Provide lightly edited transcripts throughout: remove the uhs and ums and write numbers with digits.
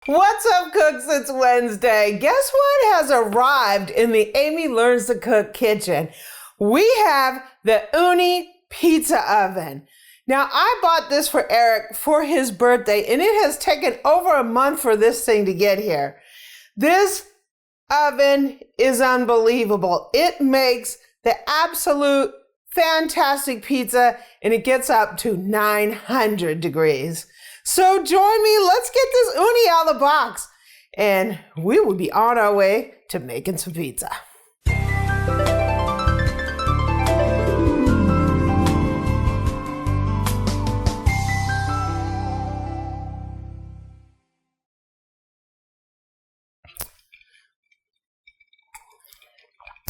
What's up, cooks? It's Wednesday. Guess what has arrived in the Amy Learns to Cook kitchen? We have the Ooni Pizza Oven. Now, I bought this for Eric for his birthday, and it has taken over a month for this thing to get here. This oven is unbelievable. It makes the absolute fantastic pizza, and it gets up to 900 degrees. So join me, let's get this Ooni out of the box, and we will be on our way to making some pizza.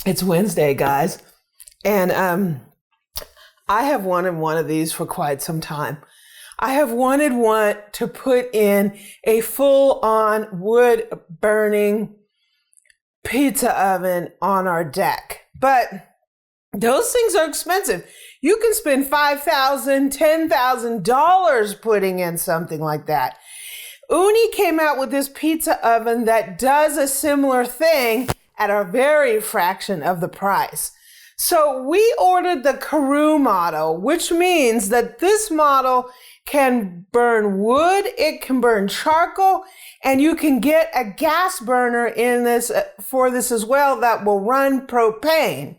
It's Wednesday, guys, and I have wanted one of these for quite some time. I have wanted one to put in a full-on wood-burning pizza oven on our deck. But those things are expensive. You can spend $5,000, $10,000 putting in something like that. Ooni came out with this pizza oven that does a similar thing at a very fraction of the price. So we ordered the COOKBOOK model, which means that this model can burn wood, it can burn charcoal, and you can get a gas burner in this for this as well that will run propane.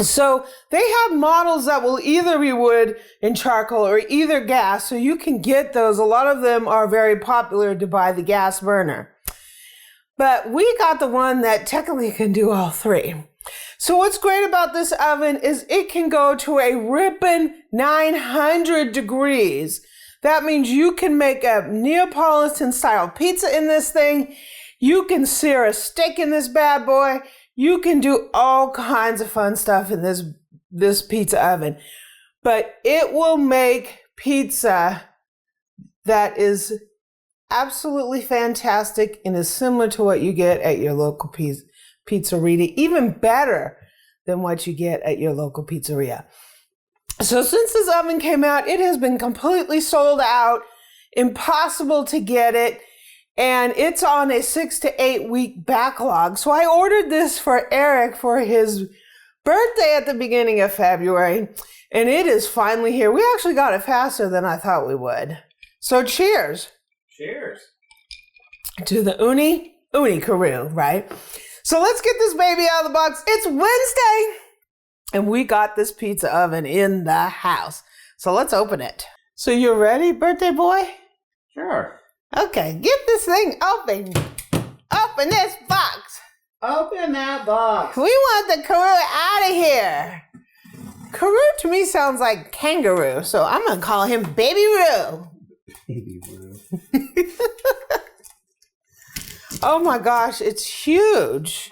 So they have models that will either be wood and charcoal or either gas, so you can get those. A lot of them are very popular to buy the gas burner. But we got the one that technically can do all three. So what's great about this oven is it can go to a ripping 900 degrees. That means you can make a Neapolitan style pizza in this thing. You can sear a steak in this bad boy. You can do all kinds of fun stuff in this pizza oven. But it will make pizza that is absolutely fantastic and is similar to what you get at your local pizzeria, even better than what you get at your local pizzeria. So since this oven came out, it has been completely sold out, impossible to get it, and it's on a 6 to 8 week backlog. So I ordered this for Eric for his birthday at the beginning of February, and it is finally here. We actually got it faster than I thought we would. So cheers. Cheers. To the Ooni Karu, right? So let's get this baby out of the box. It's Wednesday, and we got this pizza oven in the house. So let's open it. So you ready, birthday boy? Sure. Okay, get this thing open. Open this box. Open that box. We want the Karu out of here. Karu to me sounds like kangaroo, so I'm going to call him Baby Roo. Baby Roo. Oh my gosh, it's huge.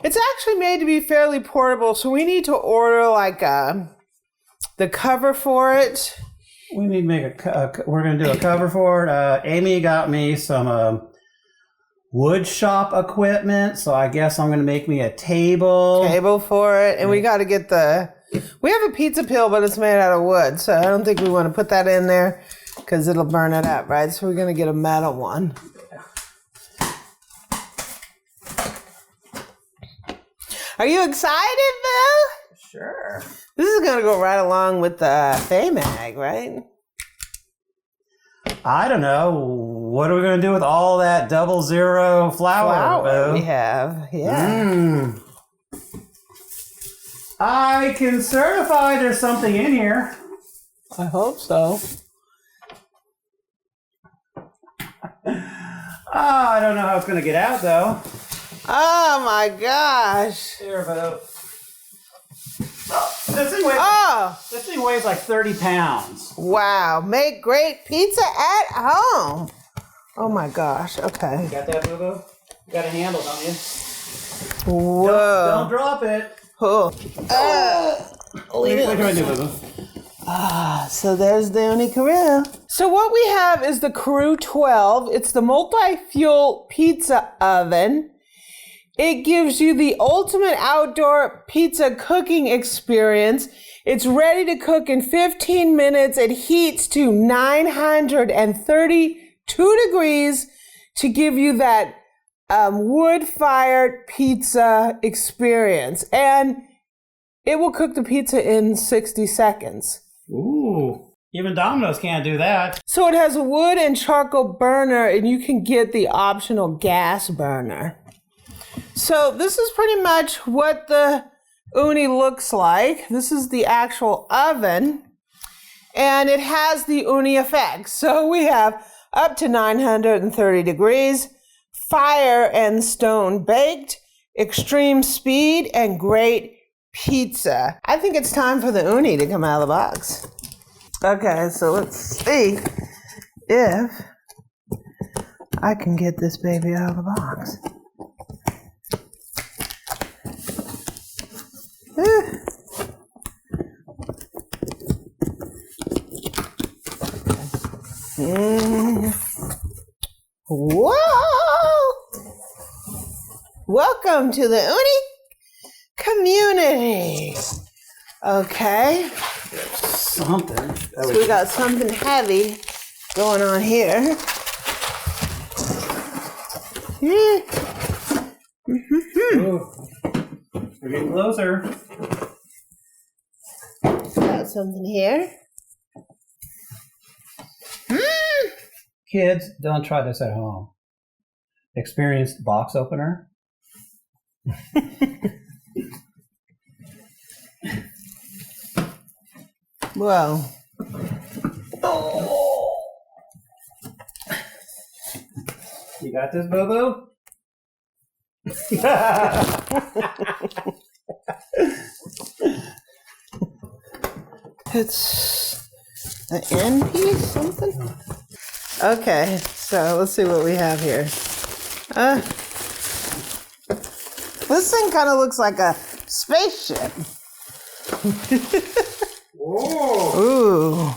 It's actually made to be fairly portable, so we need to order like the cover for it. We need to make we're going to do a cover for it. Amy got me some wood shop equipment, so I guess I'm going to make me a table. Table for it, and we got to get we have a pizza peel, but it's made out of wood, so I don't think we want to put that in there because it'll burn it up, right? So we're going to get a metal one. Are you excited, Bill? Sure. This is going to go right along with the Fay-Mag, right? I don't know. What are we going to do with all that 00 flour? We have, yeah. I can certify there's something in here. I hope so. I don't know how it's going to get out, though. Oh my gosh. Here, Bo. This thing weighs like 30 pounds. Wow. Make great pizza at home. Oh my gosh. Okay. You got that, Boo-Boo? You got a handle, don't you? Whoa. Don't drop it. Oh. Wait, Boo-Boo. So there's the Ooni Karu. So what we have is the Karu 12. It's the multi-fuel pizza oven. It gives you the ultimate outdoor pizza cooking experience. It's ready to cook in 15 minutes. It heats to 932 degrees. to give you that wood-fired pizza experience. And it will cook the pizza in 60 seconds. Ooh, even Domino's can't do that. So it has a wood and charcoal burner, and you can get the optional gas burner. So this is pretty much what the Ooni looks like. This is the actual oven, and it has the Ooni effect. So we have up to 930 degrees, fire and stone baked, extreme speed, and great pizza. I think it's time for the Ooni to come out of the box. Okay, so let's see if I can get this baby out of the box. Whoa! Welcome to the Ooni community. Okay. Something. So we got something heavy going on here. Ooh. We're getting closer. Got something here. Kids, don't try this at home. Experienced box opener. Well. Oh. You got this, Boo-Boo? It's an end piece, something? Okay, so let's see what we have here. This thing kind of looks like a spaceship. Whoa! Ooh,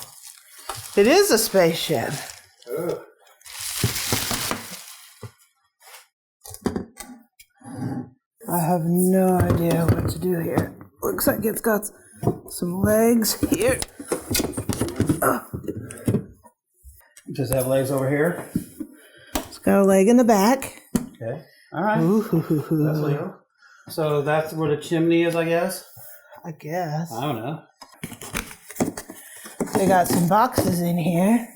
it is a spaceship. Ugh. I have no idea what to do here. Looks like it's got some legs here. Just have legs over here. It's got a leg in the back. Okay. All right. Ooh. That's legal. So that's where the chimney is, I guess? I guess. I don't know. They got some boxes in here.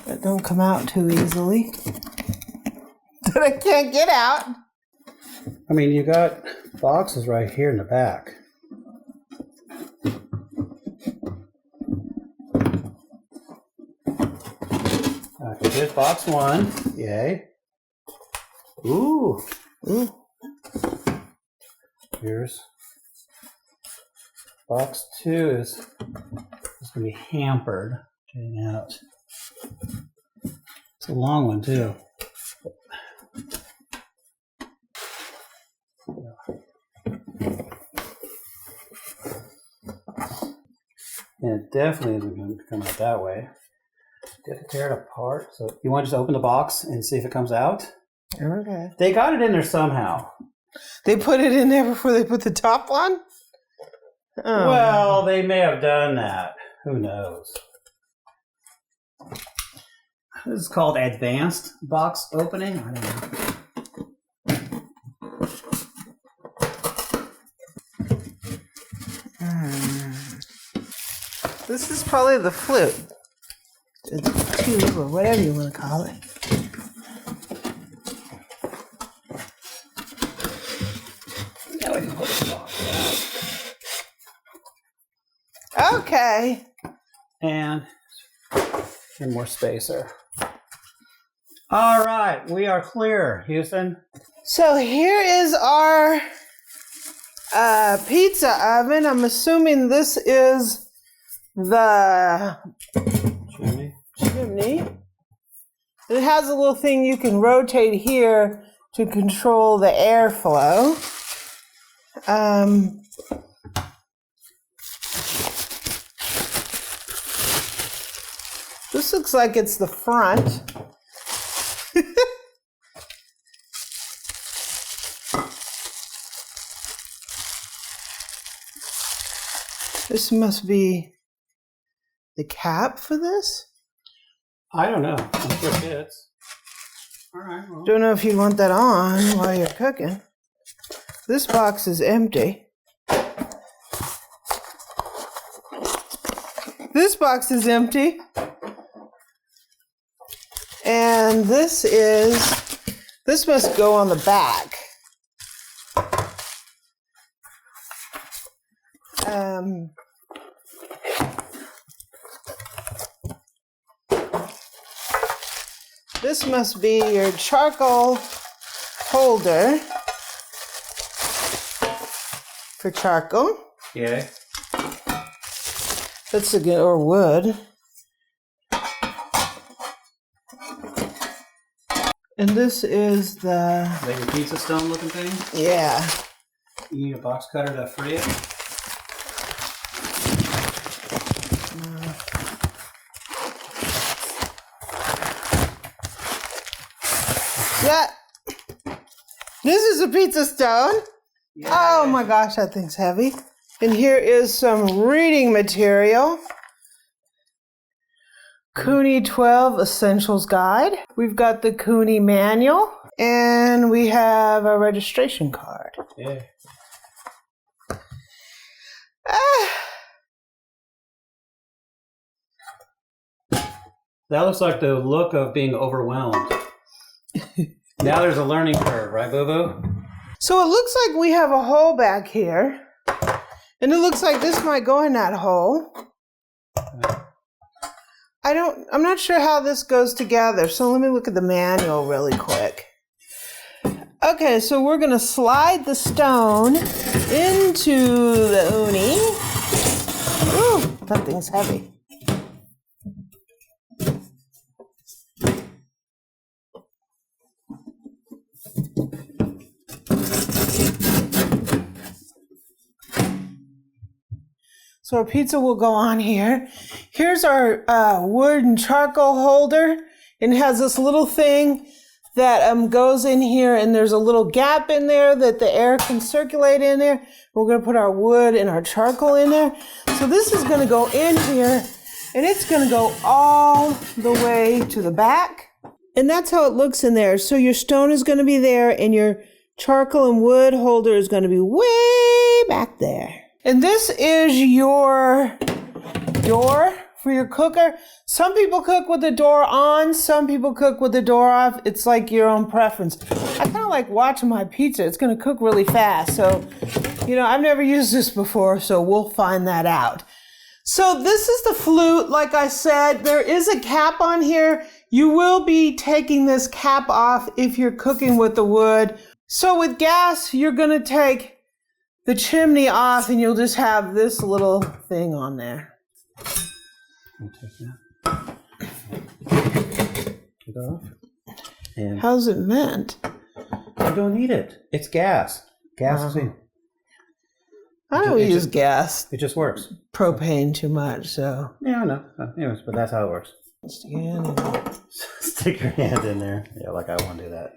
That don't come out too easily. But I can't get out. I mean, you got boxes right here in the back. Okay, here's box one. Yay. Ooh. Ooh. Here's box two is going to be hampered getting out. It's a long one too. And it definitely isn't going to come out that way. You have to tear it apart. So you want to just open the box and see if it comes out? Okay. They got it in there somehow. They put it in there before they put the top on? Oh. Well, they may have done that. Who knows? This is called advanced box opening. I don't know. This is probably the flute. The tube or whatever you want to call it. Now I can pull this box out. Okay. And more spacer. All right, we are clear, Houston. So here is our pizza oven. I'm assuming this is the chimney. It has a little thing you can rotate here to control the airflow. This looks like it's the front. This must be the cap for this. I don't know. I'm sure it fits. All right. Well. Don't know if you want that on while you're cooking. This box is empty. This box is empty. And this must go on the back. This must be your charcoal holder for charcoal. Yeah. That's a good, or wood. And this is the... Is that your pizza stone looking thing? Yeah. You need a box cutter to free it? Yeah. This is a pizza stone. Yeah. Oh my gosh, that thing's heavy. And here is some reading material. Cooney 12 Essentials Guide. We've got the Cooney Manual. And we have a registration card. Yeah. That looks like the look of being overwhelmed. Now there's a learning curve, right, Boo-Boo? So it looks like we have a hole back here. And it looks like this might go in that hole. I'm not sure how this goes together. So let me look at the manual really quick. Okay, so we're gonna slide the stone into the uni. Ooh, that thing's heavy. So our pizza will go on here. Here's our wood and charcoal holder. And it has this little thing that goes in here, and there's a little gap in there that the air can circulate in there. We're gonna put our wood and our charcoal in there. So this is gonna go in here, and it's gonna go all the way to the back. And that's how it looks in there. So your stone is gonna be there, and your charcoal and wood holder is gonna be way back there. And this is your door for your cooker. Some people cook with the door on, some people cook with the door off. It's like your own preference. I kind of like watching my pizza. It's gonna cook really fast. So, I've never used this before, so we'll find that out. So this is the flute, like I said. There is a cap on here. You will be taking this cap off if you're cooking with the wood. So with gas, you're gonna take the chimney off, and you'll just have this little thing on there. Take it off. And how's it meant? You don't need it. It's gas. Gas is in. I don't use gas. It just works. Propane too much, so. Yeah, I know. Anyways, but that's how it works. Stick your hand in there. Stick your hand in there. Yeah, like I want to do that.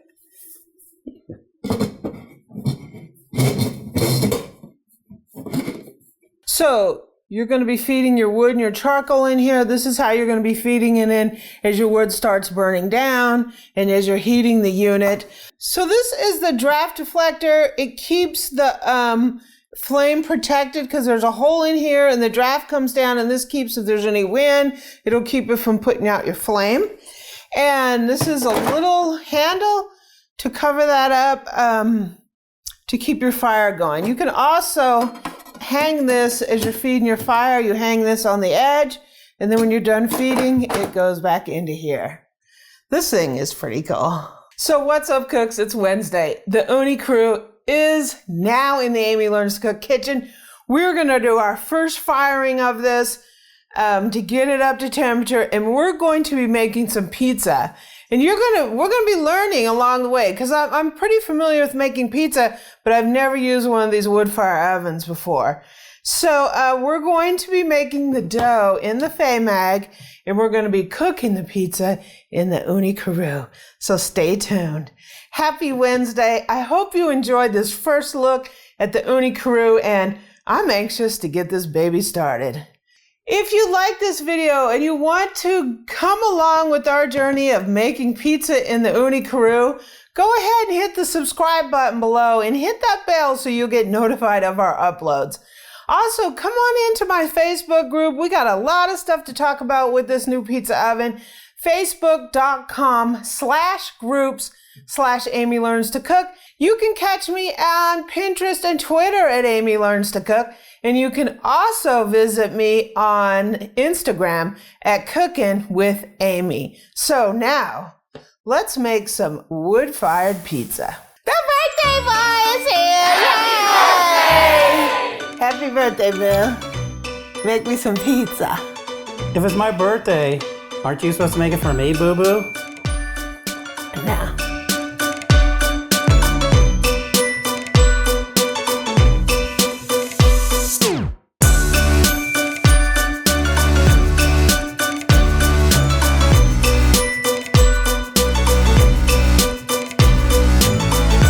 So you're going to be feeding your wood and your charcoal in here. This is how you're going to be feeding it in as your wood starts burning down and as you're heating the unit. So this is the draft deflector. It keeps the flame protected because there's a hole in here and the draft comes down, and this keeps, if there's any wind, it'll keep it from putting out your flame. And this is a little handle to cover that up to keep your fire going. You can also hang this as you're feeding your fire. You hang this on the edge, and then when you're done feeding, it goes back into here. This thing is pretty cool. So what's up, cooks? It's Wednesday. The Ooni crew is now in the Amy Learns to Cook kitchen. We're gonna do our first firing of this to get it up to temperature, and we're going to be making some pizza. And we're gonna be learning along the way, because I'm pretty familiar with making pizza, but I've never used one of these wood fire ovens before. So we're going to be making the dough in the Fay-Mag, and we're gonna be cooking the pizza in the Ooni Karu. So stay tuned. Happy Wednesday. I hope you enjoyed this first look at the Ooni Karu, and I'm anxious to get this baby started. If you like this video and you want to come along with our journey of making pizza in the Ooni Karu, go ahead and hit the subscribe button below and hit that bell so you'll get notified of our uploads. Also, come on into my Facebook group. We got a lot of stuff to talk about with this new pizza oven. Facebook.com/groups/Amy Learns to Cook. You can catch me on Pinterest and Twitter at Amy Learns to Cook. And you can also visit me on Instagram at Cooking with Amy. So now, let's make some wood-fired pizza. The birthday boy is here! Yay! Happy birthday, Bill. Make me some pizza. If it's my birthday, aren't you supposed to make it for me, boo-boo? No.